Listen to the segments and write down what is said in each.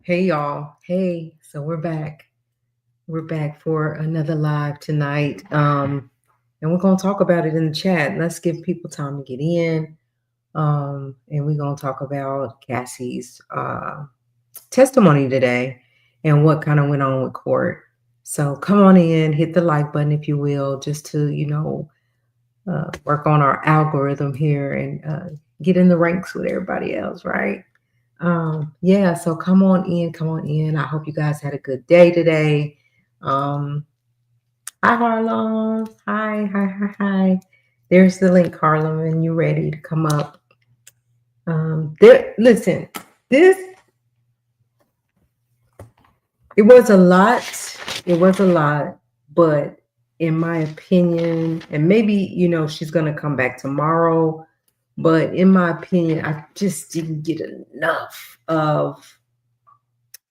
Hey y'all. Hey, so we're back. We're back for another live tonight. And we're gonna talk about it in the chat. Let's give people time to get in. And we're gonna talk about Cassie's testimony today and what kind of went on with court. So come on in, hit the like button if you will, just to, work on our algorithm here and get in the ranks with everybody else, right? Yeah, so come on in, come on in. I hope you guys had a good day today. Um, Hi Harlem. Hi, hi, hi, hi. There's the link, Harlem, and you're ready to come up. Listen, this it was a lot. It was a lot, but in my opinion, and maybe she's gonna come back tomorrow, but in my opinion, I just didn't get enough of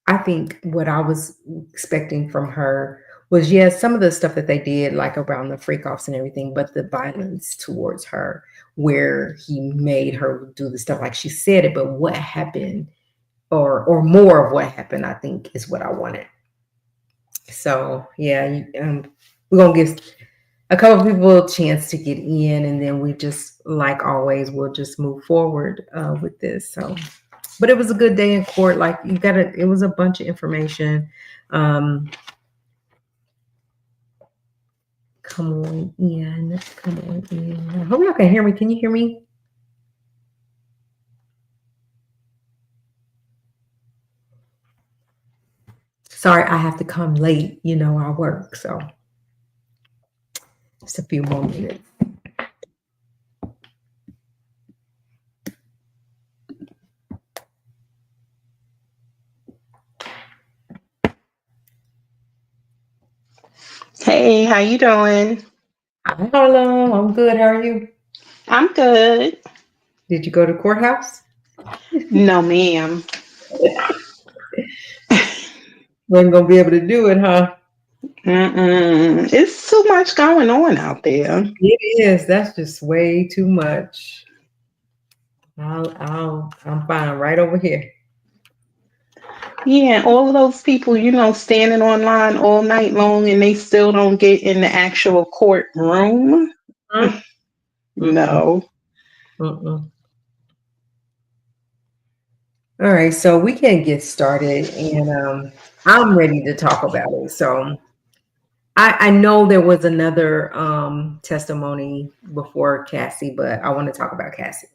I think what I was expecting from her was, yes, some of the stuff that they did, like around the freak offs and everything, but the violence towards her, where he made her do the stuff like she said it, but what happened, or more of what happened, I think is what I wanted. So yeah, we're gonna give a couple people a chance to get in, and then we just, like always, we'll just move forward with this. So, but it was a good day in court. Like it was a bunch of information. Um, come on in, come on in. I hope y'all can hear me. Can you hear me? Sorry, I have to come late. I work, so just a few more minutes. Hey, how you doing? Hi, Harlem. I'm good. How are you? I'm good. Did you go to courthouse? No, ma'am. Wasn't gonna be able to do it, huh? Mm-mm. It's too much going on out there. It is. That's just way too much. I'm fine right over here. Yeah, all of those people, standing online all night long and they still don't get in the actual courtroom. Mm, mm-mm, No. mm-mm. All right, so we can get started, and I'm ready to talk about it. So I know there was another testimony before Cassie, but I want to talk about Cassie.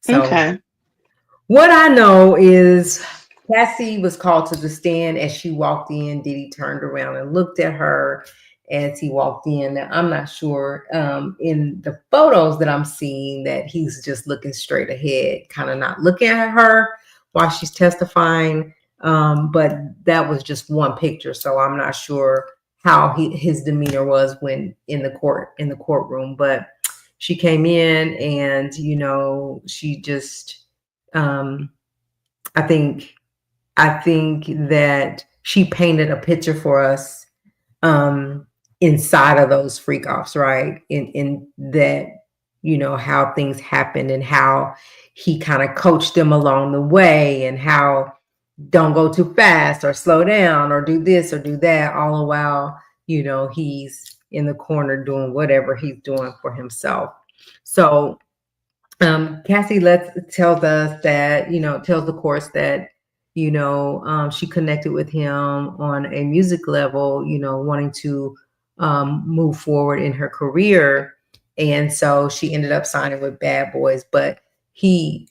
So Okay. what I know is Cassie was called to the stand as she walked in. Diddy turned around and looked at her as he walked in. Now, I'm not sure in the photos that I'm seeing that he's just looking straight ahead, kind of not looking at her while she's testifying. But that was just one picture, so I'm not sure how his demeanor was when in the courtroom. But she came in, and she just um, I think I think that she painted a picture for us inside of those freak offs, right? In that, how things happened and how he kind of coached them along the way, and how don't go too fast or slow down or do this or do that, all the while, he's in the corner doing whatever he's doing for himself. So Cassie tells us that, tells the course that, she connected with him on a music level, wanting to move forward in her career. And so she ended up signing with Bad Boys, but he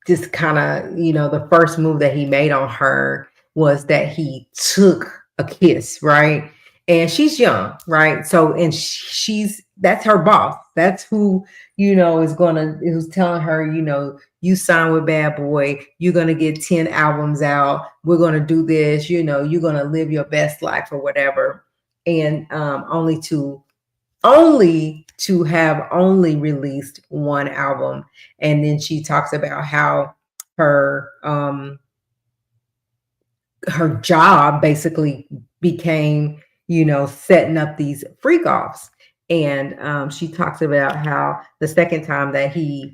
just kind of, the first move that he made on her was that he took a kiss, right? And she's young, right? So, and that's her boss. That's who, who's telling her, you sign with Bad Boy, you're gonna get 10 albums out, we're gonna do this, you're gonna live your best life or whatever. And only to have only released one album. And then she talks about how her her job basically became, setting up these freak offs. And she talks about how the second time that he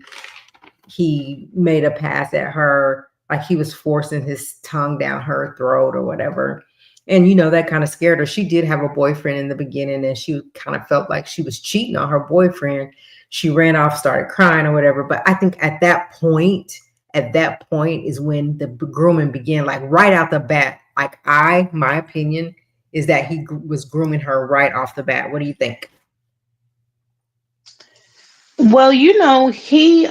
made a pass at her, like he was forcing his tongue down her throat or whatever. And that kind of scared her. She did have a boyfriend in the beginning, and she kind of felt like she was cheating on her boyfriend. She ran off, started crying or whatever. But I think at that point is when the grooming began, like right out the bat. Like my opinion is that he was grooming her right off the bat. What do you think? Well, he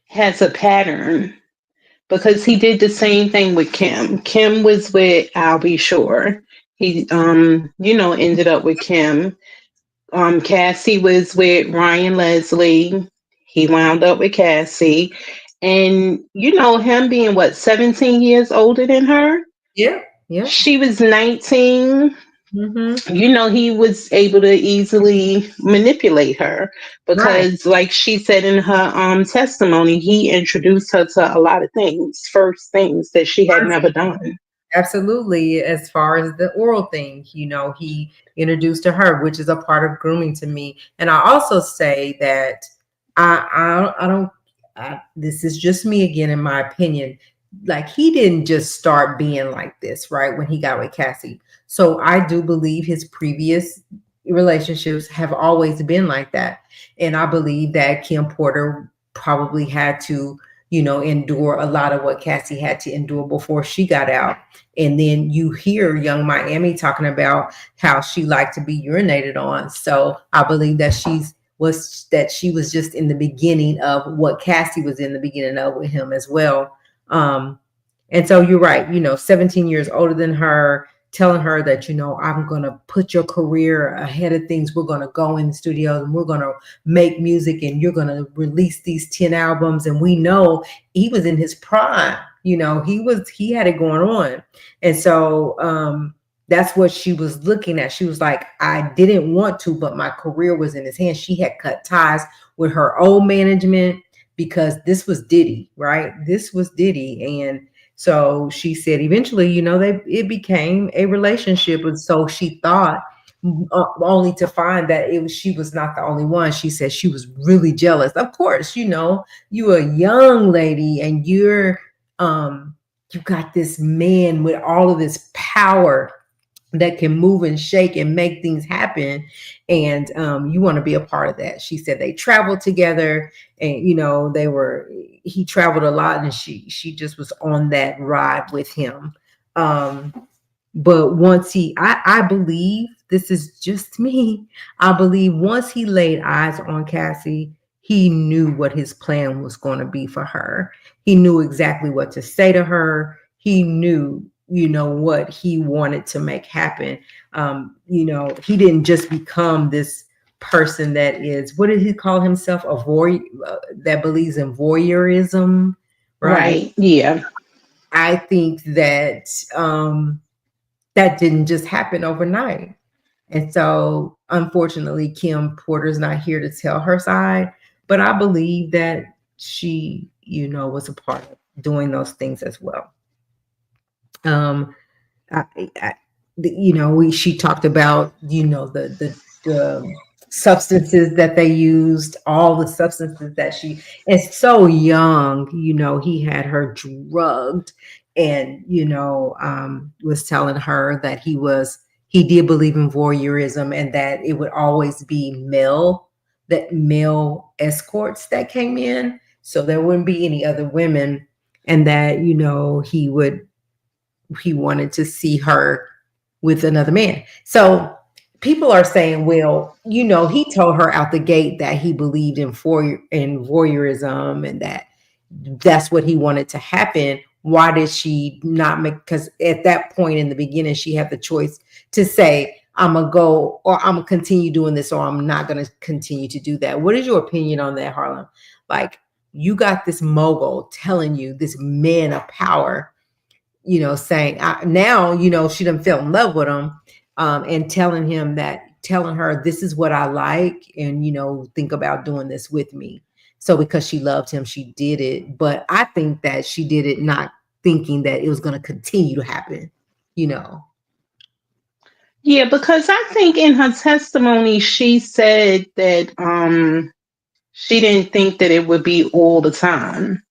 has a pattern because he did the same thing with Kim. Kim was with I'll be sure. He ended up with Kim. Cassie was with Ryan Leslie. He wound up with Cassie. And him being what, 17 years older than her? Yeah, yeah. She was 19. Hmm. He was able to easily manipulate her Right. because, like she said in her testimony, he introduced her to a lot of things, first things that she had never done. Absolutely. As far as the oral thing, he introduced to her, which is a part of grooming to me. And I also say that I don't, this is just me again, in my opinion. Like he didn't just start being like this, right? When he got with Cassie. So I do believe his previous relationships have always been like that. And I believe that Kim Porter probably had to, endure a lot of what Cassie had to endure before she got out. And then you hear Young Miami talking about how she liked to be urinated on. So I believe that she was just in the beginning of what Cassie was in the beginning of with him as well. And so you're right, 17 years older than her, telling her that, I'm going to put your career ahead of things. We're going to go in the studios and we're going to make music and you're going to release these 10 albums. And we know he was in his prime. He had it going on. And so that's what she was looking at. She was like, I didn't want to, but my career was in his hands. She had cut ties with her old management because this was Diddy, right? This was Diddy. And so she said eventually, it became a relationship. And so she thought, only to find that she was not the only one. She said she was really jealous. Of course, you're a young lady and you got this man with all of this power that can move and shake and make things happen, and you want to be a part of that. She said they traveled together, and he traveled a lot, and she just was on that ride with him. But once I believe, this is just me, I believe once he laid eyes on Cassie, he knew what his plan was going to be for her. He knew exactly what to say to her. He knew, what he wanted to make happen. He didn't just become this person that is, what did he call himself? A that believes in voyeurism, right? Right. Yeah. I think that that didn't just happen overnight. And so, unfortunately, Kim Porter's not here to tell her side, but I believe that she, was a part of doing those things as well. Um, I, I, she talked about, the substances that they used, all the substances that and so young, he had her drugged, and was telling her that he did believe in voyeurism, and that it would always be male escorts that came in, so there wouldn't be any other women, and that he wanted to see her with another man. So people are saying, well, he told her out the gate that he believed in voyeurism, and that that's what he wanted to happen. Why did she not make? Because at that point in the beginning, she had the choice to say, I'm gonna go, or I'm gonna continue doing this, or I'm not gonna continue to do that. What is your opinion on that, Harlem? Like, you got this mogul telling you, this man of power, saying, now, she done fell in love with him, and telling her, this is what I like, and, think about doing this with me. So because she loved him, she did it. But I think that she did it not thinking that it was going to continue to happen, you know. Yeah, because I think in her testimony she said that she didn't think that it would be all the time.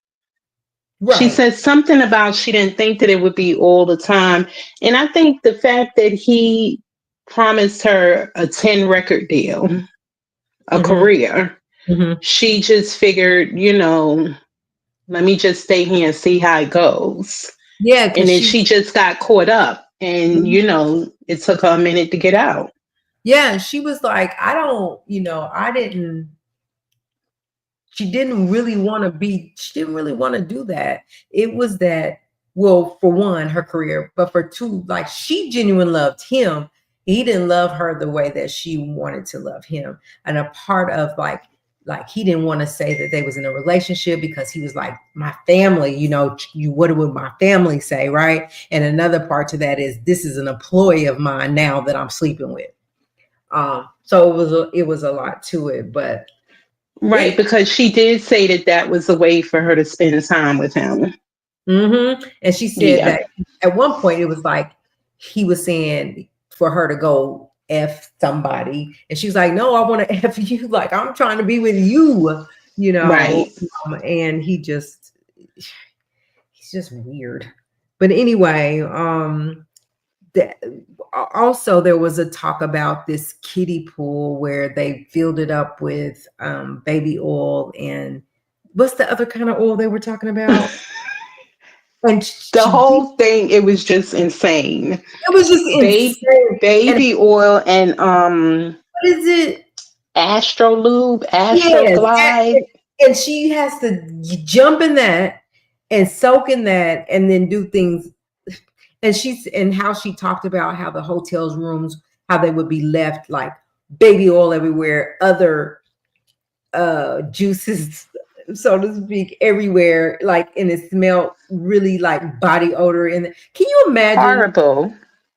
She Right. said something about she didn't think that it would be all the time. And I think the fact that he promised her a 10 record deal, a Hmm. career, Hmm. she just figured, let me just stay here and see how it goes. Yeah, And because then she, she just got caught up and, it took her a minute to get out. yeah, she was like, I don't, I didn't. She didn't really want to be. She didn't really want to do that. It was that, well, for one, her career, but for two, like she genuinely loved him. He didn't love her the way that she wanted to love him. And a part of like he didn't want to say that they was in a relationship because he was like, my family, you what would my family say, right? And another part to that is this is an employee of mine now that I'm sleeping with. So it was a lot to it, but Right, it. because she did say that that was a way for her to spend time with him. And she said Yeah, that at one point it was like he was saying for her to go F somebody. And she was like, no, I want to F you. Like, I'm trying to be with you, you know. right. And he's just weird. But anyway, the, also there was a talk about this kiddie pool where they filled it up with baby oil and what's the other kind of oil they were talking about? And The she did. whole thing, it was just insane. It was just insane. And Baby oil and what is it? Astrolube, Yes. Astroglide. And she has to jump in that and soak in that and then do things. And how she talked about how the hotels rooms, how they would be left like baby oil everywhere, other juices, so to speak, everywhere, like, and it smelled really like body odor. And can you imagine? Horrible.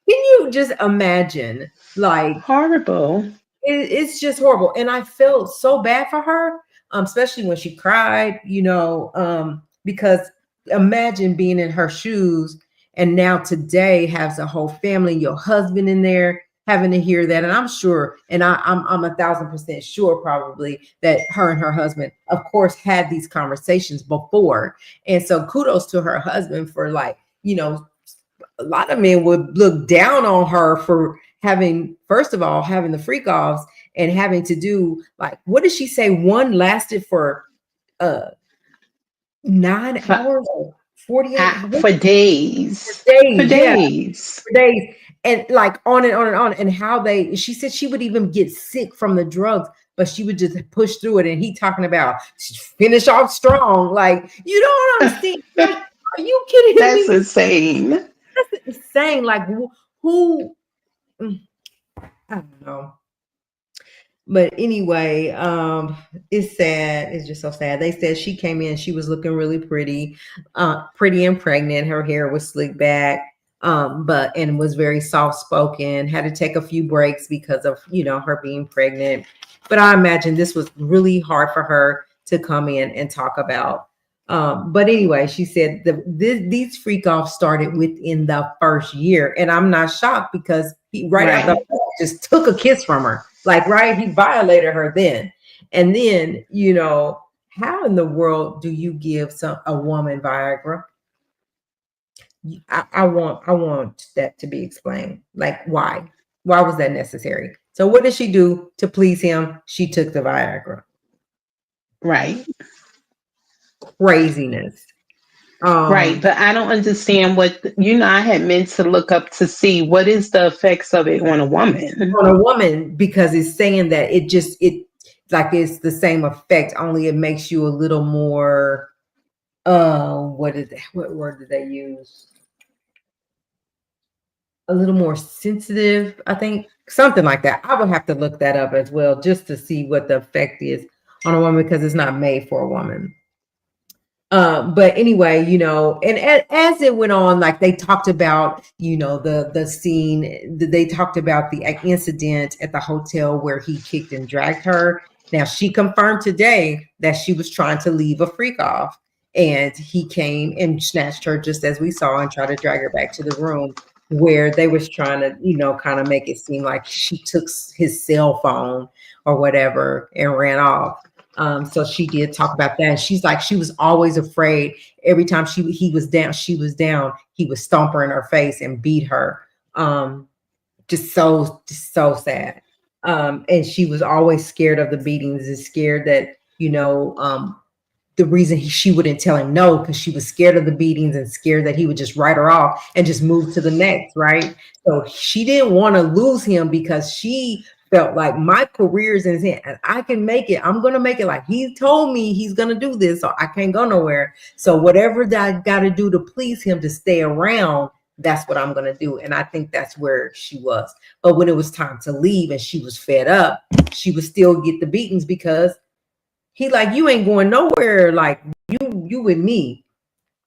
Can you just imagine, like, Horrible. it's just horrible. And I felt so bad for her, especially when she cried, because imagine being in her shoes and now today has a whole family, your husband in there having to hear that. And I'm sure, and I'm 1,000% sure probably that her and her husband, of course, had these conversations before. And so kudos to her husband for like, a lot of men would look down on her for having, first of all, having the freak offs and having to do like, what did she say? One lasted for uh 9 hours or 48 For days. For days. Yeah, days. for days. And like on and on and on. And how she said she would even get sick from the drugs, but she would just push through it. And he talking about finish off strong. Like, you don't understand. Like, are you kidding That's me? insane. That's insane. Like, who? Mm, I don't know. But anyway, it's sad. It's just so sad. They said she came in, she was looking really pretty and pregnant. Her hair was slicked back, but and was very soft spoken. Had to take a few breaks because of her being pregnant. But I imagine this was really hard for her to come in and talk about. But anyway, she said these freak offs started within the first year, and I'm not shocked because he right out the Right. just took a kiss from her. Like, right, he violated her then. And then, how in the world do you give a woman Viagra? I want that to be explained. Like, why? Why was that necessary? So what did she do to please him? She took the Viagra. Right. Craziness. Right. Um, But I don't understand I had meant to look up to see what is the effects of it on a woman. on a woman because it's saying that it like it's the same effect, only it makes you a little more what word did they use? A little more sensitive, I think, something like that. I would have to look that up as well just to see what the effect is on a woman because it's not made for a woman. But anyway, and as it went on, like they talked about, the scene, they talked about the incident at the hotel where he kicked and dragged her. Now she confirmed today that she was trying to leave a freak off, and he came and snatched her just as we saw and tried to drag her back to the room where they was trying to, kind of make it seem like she took his cell phone or whatever and ran off. So she did talk about that. And she's like, she was always afraid. Every time he was down, she was down, he would stomp her in her face and beat her. Just so sad. And she was always scared of the beatings and scared that, the reason she wouldn't tell him no, because she was scared of the beatings and scared that he would just write her off and just move to the next, right? So she didn't want to lose him because she felt like my career's in his hand and I can make it. I'm gonna make it. Like he told me he's gonna do this, so I can't go nowhere. So whatever that I gotta do to please him to stay around, that's what I'm gonna do. And I think that's where she was. But when it was time to leave and she was fed up, she would still get the beatings because he like, you ain't going nowhere. Like you with me.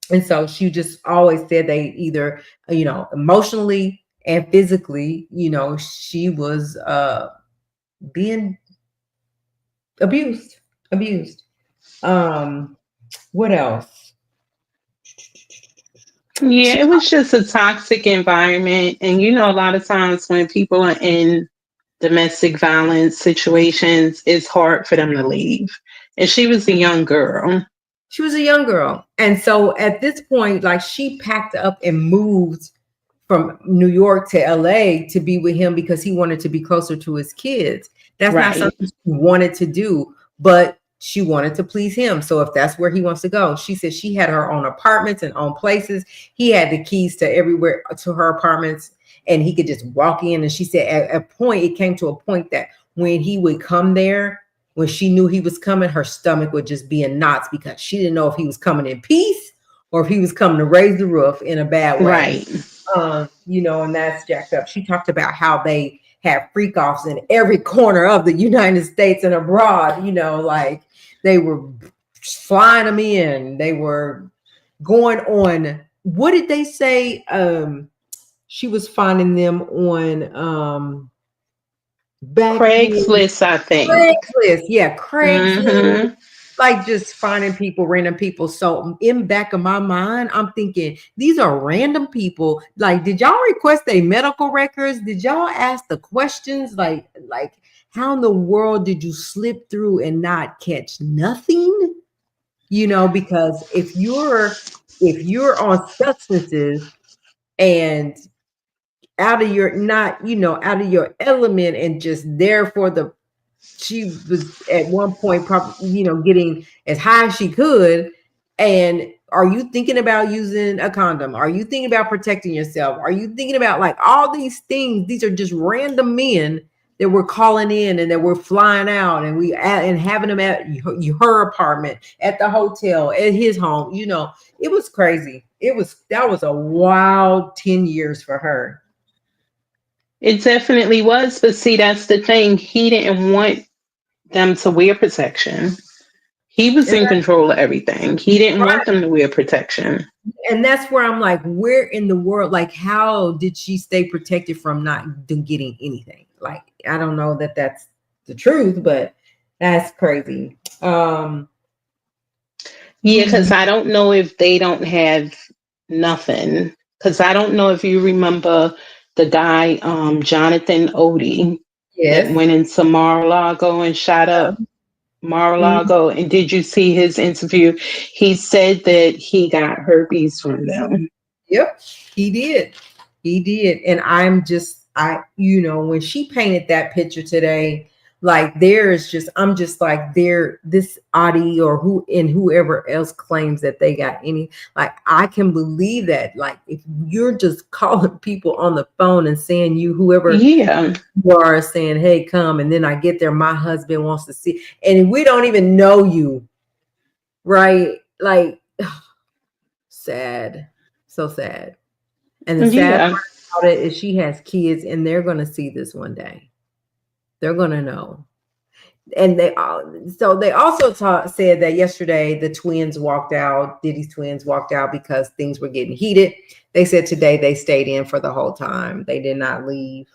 And so she just always said they either, emotionally and physically, she was being abused. What else? Yeah, She, it was just a toxic environment. And a lot of times when people are in domestic violence situations, it's hard for them to leave. And she was a young girl. she was a young girl. And so at this point, like she packed up and moved from New York to LA to be with him because he wanted to be closer to his kids. That's not Right. something she wanted to do, but she wanted to please him. So if that's where he wants to go, she said she had her own apartments and own places. He had the keys to everywhere to her apartments and he could just walk in. And she said at a point, it came to a point that when he would come there, when she knew he was coming, her stomach would just be in knots because she didn't know if he was coming in peace or if he was coming to raise the roof in a bad way. Right. And that's jacked up. She talked about how they have freak offs in every corner of the United States and abroad, like they were flying them in. They were going on, what did they say? She was finding them on back then. Craigslist, I think. Craigslist. Yeah, Craigslist. Hmm. Like just finding people, random people. So in back of my mind, I'm thinking these are random people. Like, did y'all request their medical records? Did y'all ask the questions? Like how in the world did you slip through and not catch nothing? Because if you're on substances and out of your not, out of your element and just there for the she was at one point probably getting as high as she could. And are you thinking about using a condom? Are you thinking about protecting yourself? Are you thinking about like all these things? These are just random men that we're calling in and that we're flying out and having them at her apartment, at the hotel, at his home. It was crazy. That was a wild 10 years for her. It definitely was. But see, that's the thing. He didn't want them to wear protection. He was And in control of everything. He didn't want them to wear protection. And that's where I'm like, where in the world, like, how did she stay protected from not getting anything? Like, I don't know that that's the truth, but that's crazy. Yeah, because I don't know if they don't have nothing. Because I don't know if you remember the guy, Jonathan Odie, that Yes. went into Mar-a-Lago and shot up Mhm. Mar-a-Lago. And did you see his interview? He said that he got herpes from them. Yep, he did. He did. And when she painted that picture today, like I'm just like this Audie or whoever else claims that they got any, like I can believe that. Like if you're just calling people on the phone and saying whoever Yeah. you are saying, hey, come, and then I get there, my husband wants to see, and we don't even know you, right? Like sad, so sad. And the sad Yeah. part about it is she has kids and they're going to see this one day. They're going to know. And they also said that yesterday the twins walked out, Diddy's twins walked out because things were getting heated. They said today they stayed in for the whole time. They did not leave.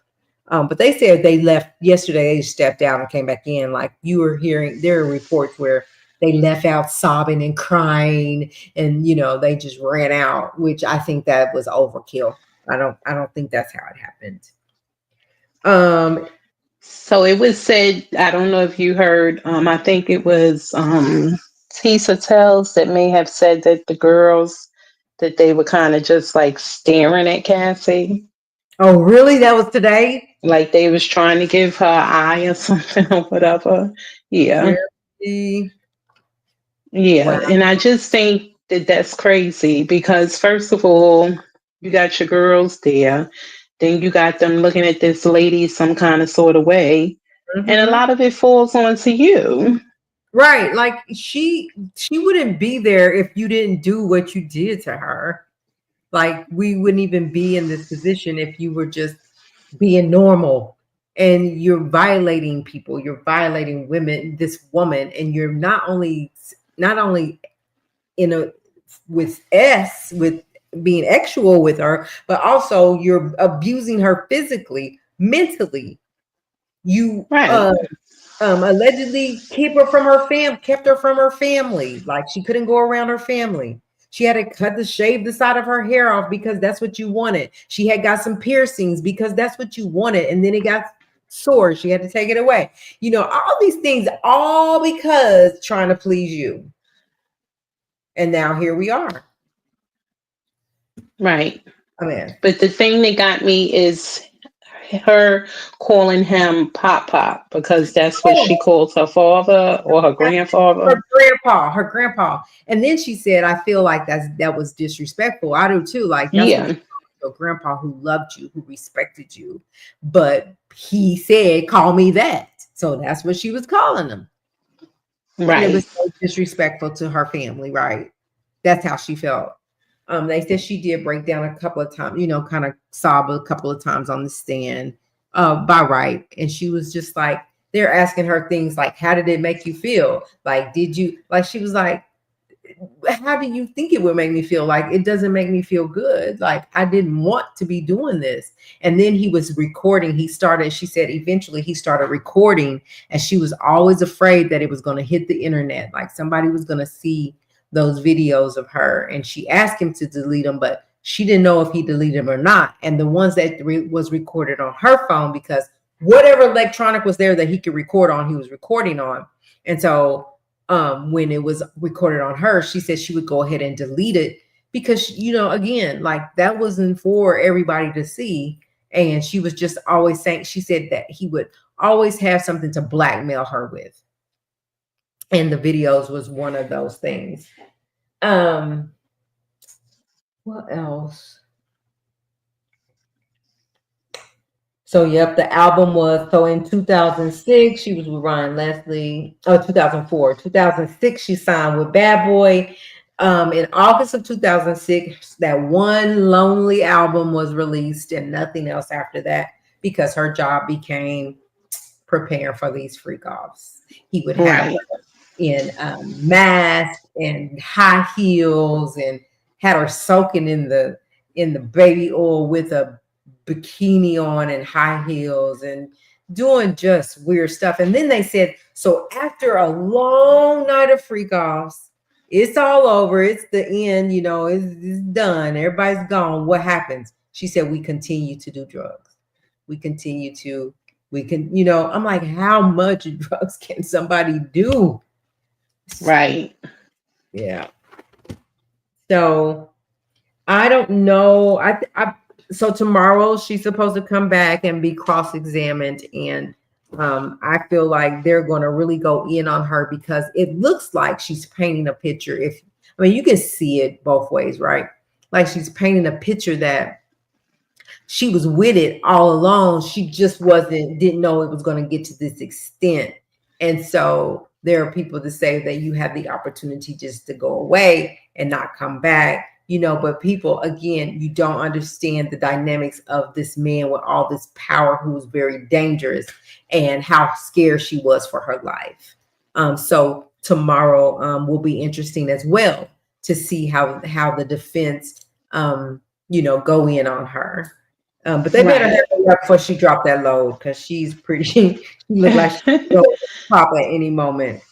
But they said they left yesterday. They stepped out and came back in. Like you were hearing, there are reports where they left out sobbing and crying, and they just ran out. Which I think that was overkill. I don't think that's how it happened. Um, So it was said, I don't know if you heard, I think it was Tisa Tells that may have said that the girls, that they were kind of just like staring at Cassie, Oh, really? That was today? like they was trying to give her an eye or something or whatever. Yeah. Really? Wow. Yeah. And I just think that that's crazy because, first of all, you got your girls there, then you got them looking at this lady some kind of sort of way. And a Hmm. lot of it falls onto you. Right. Like she wouldn't be there if you didn't do what you did to her. Like we wouldn't even be in this position if you were just being normal, and you're violating people, you're violating women, this woman, and you're not only in a with with being sexual with her, but also you're abusing her physically, mentally. You Right. allegedly kept her from her family. Like she couldn't go around her family. She had to shave the side of her hair off because that's what you wanted. She had got some piercings because that's what you wanted, and then it got sore. She had to take it away. All these things, all because trying to please you. And now here we are. Right. I mean, But the thing that got me is her calling him Pop Pop because that's what oh, she calls her father or her grandfather. her grandpa. And then she said, I feel like that was disrespectful. I do too. Like that's what Yeah. you call your grandpa, who loved you, who respected you. But he said, call me that. So that's what she was calling him. And it was Right. so disrespectful to her family, right? That's how she felt. They said she did break down a couple of times, kind of sob a couple of times on the stand, by right. And she was just like, they're asking her things like, how did it make you feel? Like, did you, like, she was like, how do you think it would make me feel? Like, it doesn't make me feel good. Like, I didn't want to be doing this. And then he was recording. She said, eventually he started recording, and she was always afraid that it was going to hit the internet. Like somebody was going to see those videos of her. And she asked him to delete them, but she didn't know if he deleted them or not. And the ones that was recorded on her phone, because whatever electronic was there that he could record on, he was recording on. And so when it was recorded on her, she said she would go ahead and delete it because, again, like that wasn't for everybody to see. And she was just always saying, she said that he would always have something to blackmail her with. And the videos was one of those things. Um, what else? So, yep, the album was, so in 2006, she was with Ryan Leslie. Oh, 2004. 2006, she signed with Bad Boy. In August of 2006, that one Lonely album was released, and nothing else after that, because her job became preparing for these freak offs. He would have Right. her in mask and high heels, and had her soaking in the baby oil with a bikini on and high heels, and doing just weird stuff. And then they said, so after a long night of freak offs, it's all over, it's the end, it's done, everybody's gone, what happens? She said, we continue to do drugs. we continue to we can, I'm like, how much drugs can somebody do? Right. Yeah. So I don't know. So tomorrow she's supposed to come back and be cross-examined, and I feel like they're going to really go in on her, because it looks like she's painting a picture. You can see it both ways, right? Like she's painting a picture that she was with it all along. She just didn't know it was going to get to this extent. And so there are people that say that you have the opportunity just to go away and not come back, but people, again, you don't understand the dynamics of this man with all this power, who was very dangerous, and how scared she was for her life. So tomorrow will be interesting as well, to see how the defense, go in on her. But they better Right. hurry up before she dropped that load, because she's pretty. She look like she could go pop at any moment.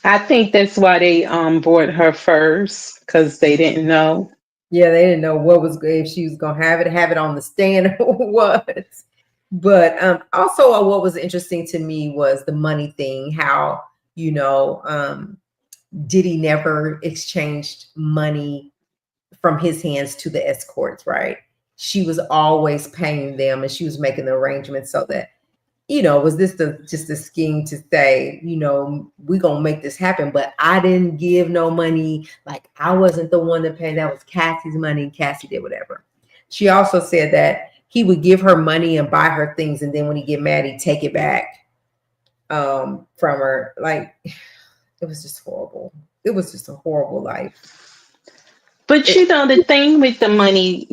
I think that's why they brought her first because they didn't know. Yeah, they didn't know what was, if she was gonna have it on the stand or what. But also, what was interesting to me was the money thing. How you know Diddy never exchanged money from his hands to the escorts, right? She was always paying them, and she was making the arrangements so that was this just a scheme to say, we're gonna make this happen, but I didn't give no money. Like I wasn't the one to pay. That was Cassie's money. Cassie did whatever. She also said that he would give her money and buy her things, and then when he get mad, he'd take it back from her. Like it was just horrible. It was just a horrible life. But It, the thing with the money,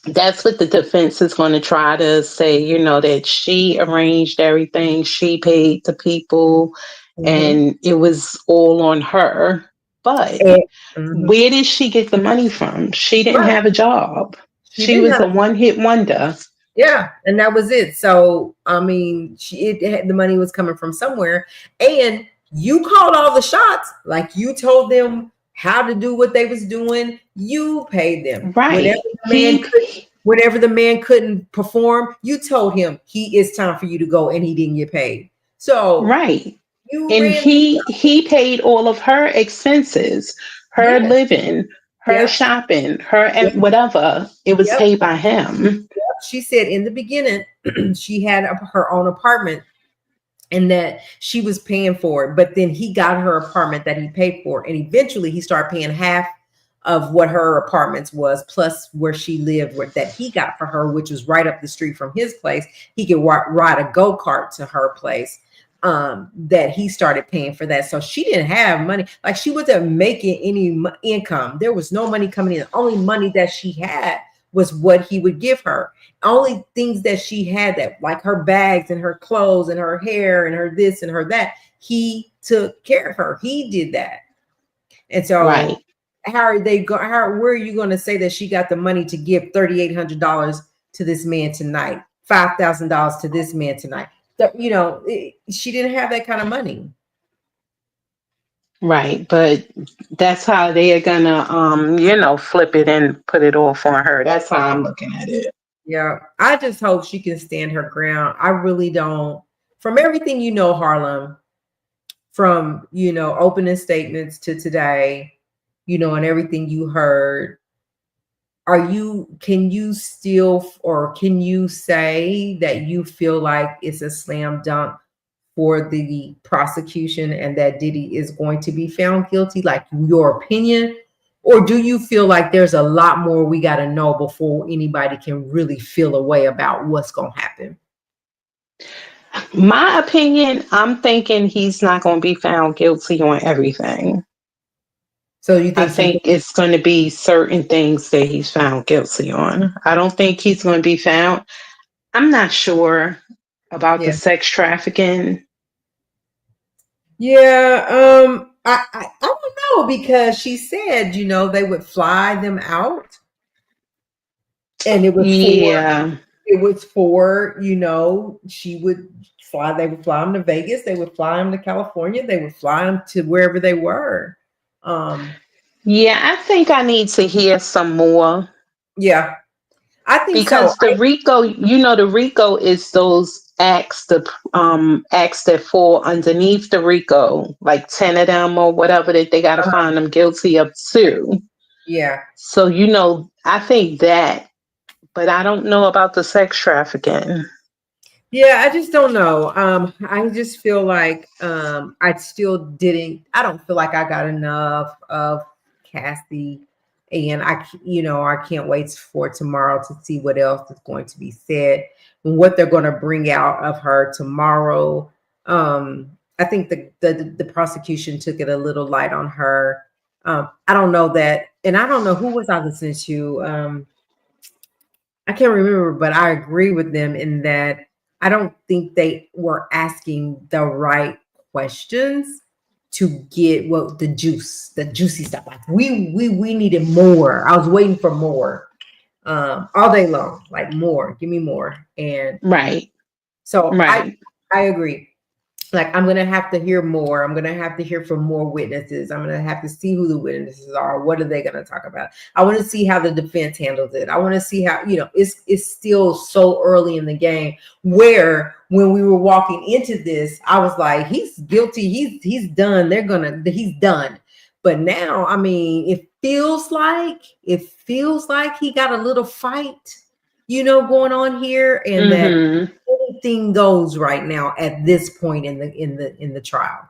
that's what the defense is going to try to say, that she arranged everything, she paid the people, mhm. and it was all on her. But And- mhm. where did she get the money from? She didn't Right. have a job. She She didn't was have. a one hit wonder. Yeah, and that was it. So I mean, the money was coming from somewhere, and you called all the shots. Like you told them how to do what they was doing. You paid them Right. whenever the man couldn't perform. You told him it's time for you to go, and he didn't get paid. So Right. you And ran. he paid all of her expenses, her Yeah, living, her yeah, shopping, her yeah, whatever. It was yep. paid by him. She said in the beginning she had her own apartment and that she was paying for it. But then he got her apartment that he paid for, and eventually he started paying half of what her apartments was, plus where she lived, that he got for her, which was right up the street from his place. He could ride a go kart to her place. That he started paying for that, so she didn't have money. Like she wasn't making any income. There was no money coming in. The only money that she had was what he would give her. Only things that she had, that like her bags and her clothes and her hair and her this and her that, he took care of her. He did that. And Right. so how are they go how where are you going to say that she got the money to give $3,800 to this man tonight, $5,000 to this man tonight? She didn't have that kind of money. Right. But that's how they are gonna flip it and put it off on her. That's how I'm looking at it. Yeah, I just hope she can stand her ground. I really don't. From everything Harlem, from opening statements to today, and everything you heard, can you still, or can you say that you feel like it's a slam dunk for the prosecution and that Diddy is going to be found guilty, like your opinion? Or do you feel like there's a lot more we got to know before anybody can really feel a way about what's going to happen? My opinion, I'm thinking he's not going to be found guilty on everything. So you I think some think it's going to be certain things that he's found guilty on. I don't think he's going to be found. I'm not sure about the yeah. sex trafficking. Yeah, I don't know, because she said, they would fly them out, and Yeah. she would they would fly them to Vegas, they would fly them to California, they would fly them to wherever they were. Um, Yeah, I think I need to hear some more yeah, I think so. because the RICO is those acts that fall underneath the RICO, like 10 of them or whatever that they got to find them guilty of too. Yeah. So, I think that, but I don't know about the sex trafficking. Yeah, I just don't know. I just feel like I don't feel like I got enough of Cassie, and I can't wait for tomorrow to see what else is going to be said and what they're going to bring out of her tomorrow. I think the prosecution took it a little light on her. I don't know that, and I don't know who was I listening to. I can't remember, but I agree with them in that I don't think they were asking the right questions to get what the juicy stuff. Like we needed more. I was waiting for more all day long, like more, give me more. And Right. so I Right. I agree. like, I'm going to have to hear more. I'm going to have to hear from more witnesses. I'm going to have to see who the witnesses are. What are they going to talk about? I want to see how the defense handles it. I want to see how, it's still so early in the game, where when we were walking into this, I was like, he's guilty. He's done. He's done. But now, I mean, it feels like he got a little fight, going on here, and that Mm-hmm. anything goes right now at this point in the trial.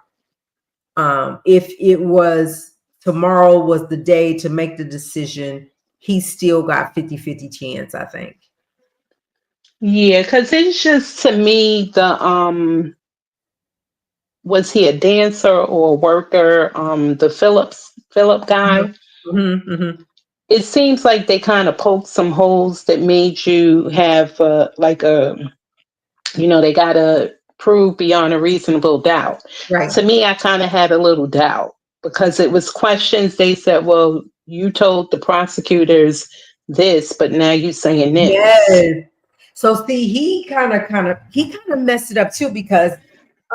If it was tomorrow was the day to make the decision, he still got 50-50 chance, I think. Yeah, because it's just, to me, the was he a dancer or a worker? The Philip guy. Mm-hmm, mm-hmm. It seems like they kind of poked some holes that made you have like a, they got to prove beyond a reasonable doubt. Right. To me, I kind of had a little doubt because it was questions. They said, well, you told the prosecutors this, but now you're saying this. Yes. So see, he kind of messed it up too, because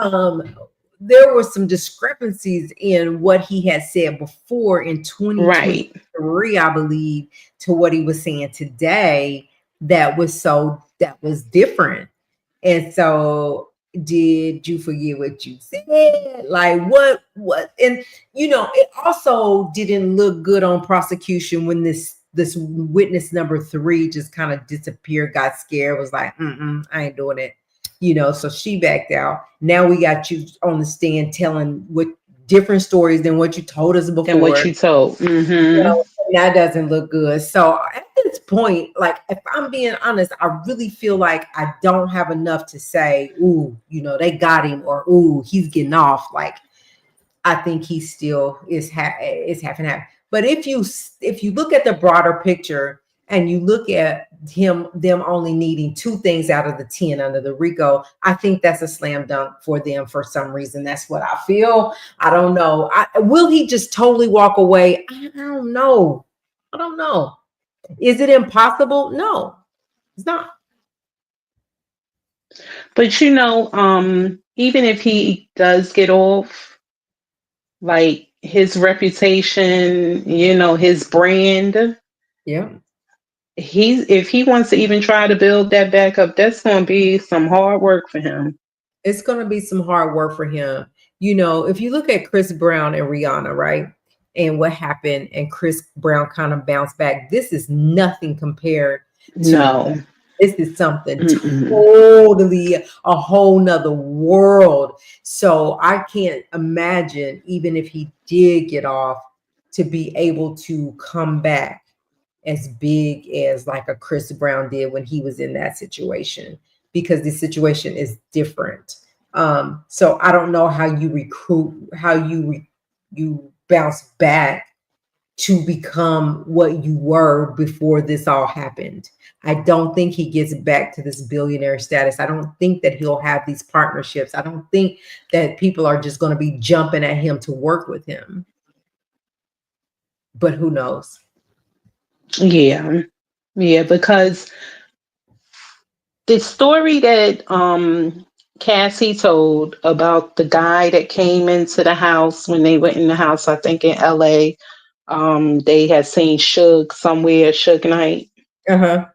um there were some discrepancies in what he had said before in Right. 2023, I believe, to what he was saying today, that was different. And so, did you forget what you said? Like, what? And it also didn't look good on prosecution when this witness number 3 just kind of disappeared, got scared, was like, I ain't doing it. So she backed out. Now we got you on the stand telling what different stories than what you told us Than what before. you told. Mm-hmm. That doesn't look good. So at this point, like, if I'm being honest, I really feel like I don't have enough to say, ooh, they got him, or ooh, he's getting off. Like, I think he still is half and half. But if you look at the broader picture, and you look at them only needing 2 things out of the 10 under the RICO, I think that's a slam dunk for them for some reason. That's what I feel. I don't know. Will he just totally walk away? I don't know. I don't know. Is it impossible? No, it's not. But even if he does get off, like his reputation, his brand, Yeah. if he wants to even try to build that back up, that's going to be some hard work for him. It's going to be some hard work for him. If you look at Chris Brown and Rihanna, right? And what happened, and Chris Brown kind of bounced back. This is nothing compared to, No. this is something Mm-mm. totally a whole nother world. So I can't imagine, even if he did get off, to be able to come back as big as like a Chris Brown did when he was in that situation, because the situation is different. So I don't know how you recruit, how you bounce back to become what you were before this all happened. I don't think he gets back to this billionaire status. I don't think that he'll have these partnerships. I don't think that people are just going to be jumping at him to work with him. But who knows? Yeah. Yeah, because the story that Cassie told about the guy that came into the house when they went in the house, I think in LA, they had seen Suge somewhere, Suge Knight. Uh-huh.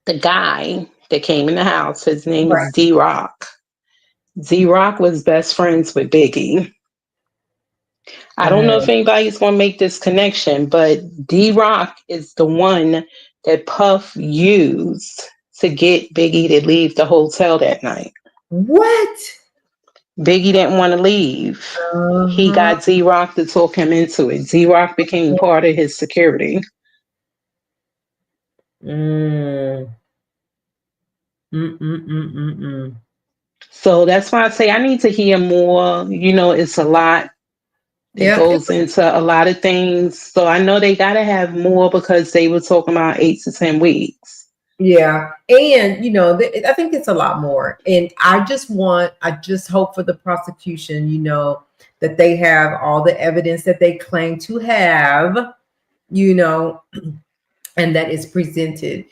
The guy that came in the house, his name Right. is D Rock. D Rock was best friends with Biggie. I don't know if Mm. anybody's going to make this connection, but D Rock is the one that Puff used to get Biggie to leave the hotel that night. What? Biggie didn't want to leave. He Uh-huh. got Z Rock to talk him into it. Z Rock became part of his security. Mm. Mm-mm-mm-mm-mm. So that's why I say I need to hear more. It's a lot that Yeah, goes into a lot of things. So I know they got to have more because they were talking about 8 to 10 weeks. yeah, and I think it's a lot more. And I just hope for the prosecution, that they have all the evidence that they claim to have, you know, and that is presented.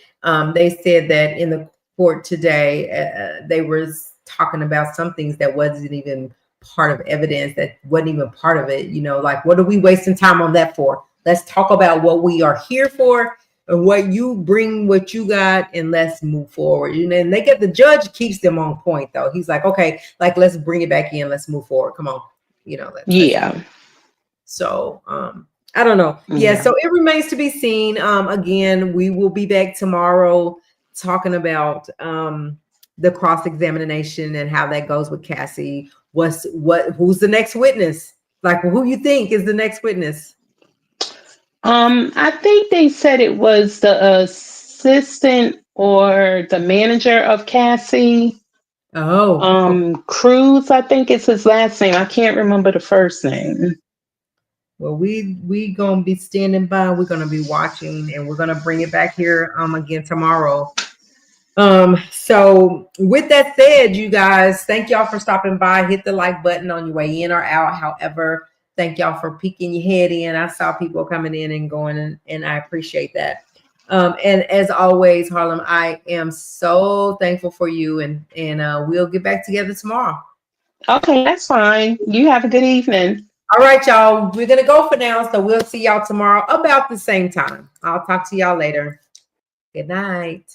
They said that in the court today, talking about some things that wasn't even part of evidence, that wasn't even part of it. Like, what are we wasting time on that for? Let's talk about what we are here for and what you bring, what you got, and let's move forward. And the judge keeps them on point though. He's like, okay, like, let's bring it back in. Let's move forward. Come on. Let's Yeah. so I don't know. Yeah, so it remains to be seen. Again, we will be back tomorrow talking about the cross-examination and how that goes with Cassie. Who's the next witness? Like, who you think is the next witness? I think they said it was the assistant or the manager of Cassie. Oh, Cruz, I think it's his last name. I can't remember the first name. well, we gonna be standing by. We're gonna be watching, and we're gonna bring it back here again tomorrow. So with that said, you guys, thank y'all for stopping by. Hit the like button on your way in or out. However, thank y'all for peeking your head in. I saw people coming in and going, and I appreciate that. And as always, Harlem, I am so thankful for you, and we'll get back together tomorrow. Okay, that's fine. You have a good evening. All right, y'all. We're gonna go for now, so we'll see y'all tomorrow about the same time. I'll talk to y'all later. Good night.